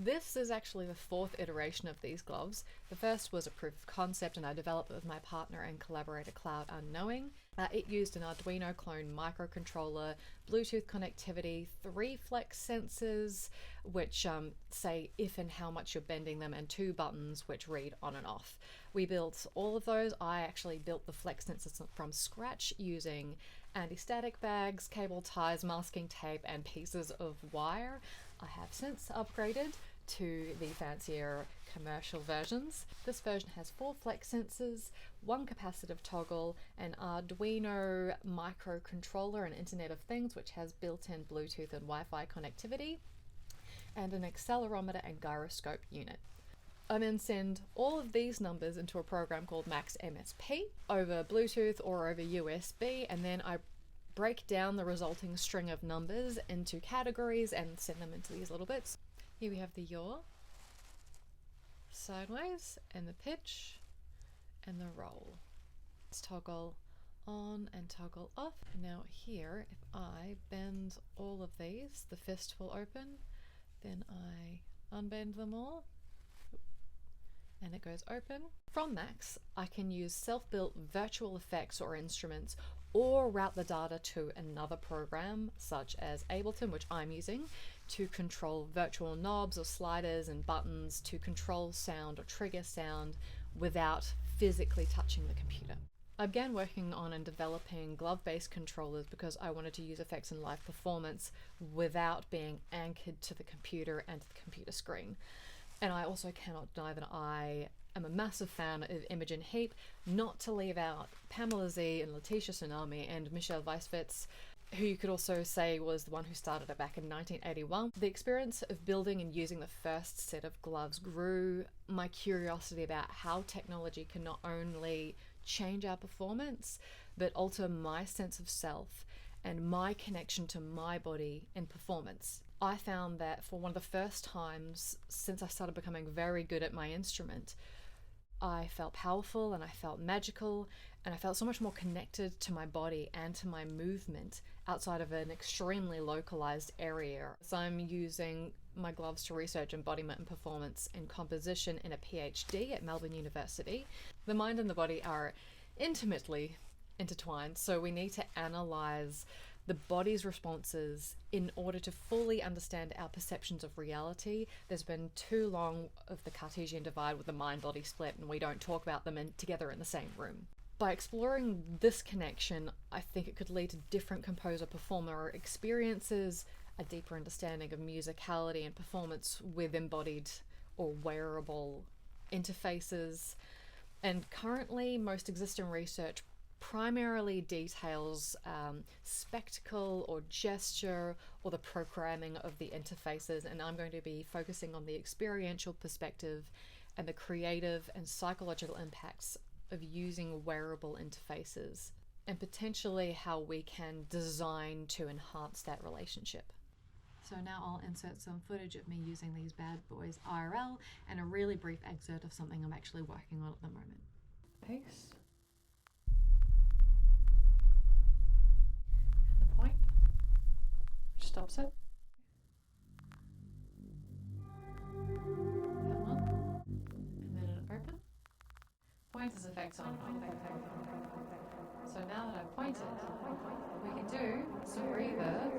This is actually the fourth iteration of these gloves. The first was a proof of concept and I developed it with my partner and collaborator Cloud Unknowing. It used an Arduino clone microcontroller, Bluetooth connectivity, 3 flex sensors which say if and how much you're bending them, and 2 buttons which read on and off. We built all of those. I actually built the flex sensors from scratch using anti-static bags, cable ties, masking tape and pieces of wire. I have since upgraded to the fancier commercial versions. This version has 4 flex sensors, 1 capacitive toggle, an Arduino microcontroller and Internet of Things which has built-in Bluetooth and Wi-Fi connectivity, and an accelerometer and gyroscope unit. I then send all of these numbers into a program called Max MSP over Bluetooth or over USB, and then I break down the resulting string of numbers into categories and send them into these little bits. Here we have the yaw, sideways, and the pitch, and the roll. Let's toggle on and toggle off. Now here, if I bend all of these, the fist will open, then I unbend them all, and it goes open. From Max, I can use self-built virtual effects or instruments or route the data to another program such as Ableton, which I'm using, to control virtual knobs or sliders and buttons to control sound or trigger sound without physically touching the computer. I began working on and developing glove-based controllers because I wanted to use effects in live performance without being anchored to the computer and to the computer screen. And I also cannot deny that I am a massive fan of Imogen Heap, not to leave out Pamela Z and Letitia Tsunami and Michelle Weiswitz, who you could also say was the one who started it back in 1981. The experience of building and using the first set of gloves grew my curiosity about how technology can not only change our performance, but alter my sense of self and my connection to my body in performance. I found that for one of the first times since I started becoming very good at my instrument, I felt powerful and I felt magical and I felt so much more connected to my body and to my movement outside of an extremely localized area. So I'm using my gloves to research embodiment and performance in composition in a PhD at Melbourne University. The mind and the body are intimately intertwined, so we need to analyze the body's responses in order to fully understand our perceptions of reality. There's been too long of the Cartesian divide with the mind-body split, and we don't talk about them together in the same room. By exploring this connection, I think it could lead to different composer-performer experiences, a deeper understanding of musicality and performance with embodied or wearable interfaces. And currently, most existing research primarily details spectacle or gesture or the programming of the interfaces, and I'm going to be focusing on the experiential perspective and the creative and psychological impacts of using wearable interfaces and potentially how we can design to enhance that relationship. So now I'll insert some footage of me using these bad boys IRL and a really brief excerpt of something I'm actually working on at the moment. Paste. Point, which stops it. That one. And then an open. Point is effects on. So now that I've pointed, we can do some reverb.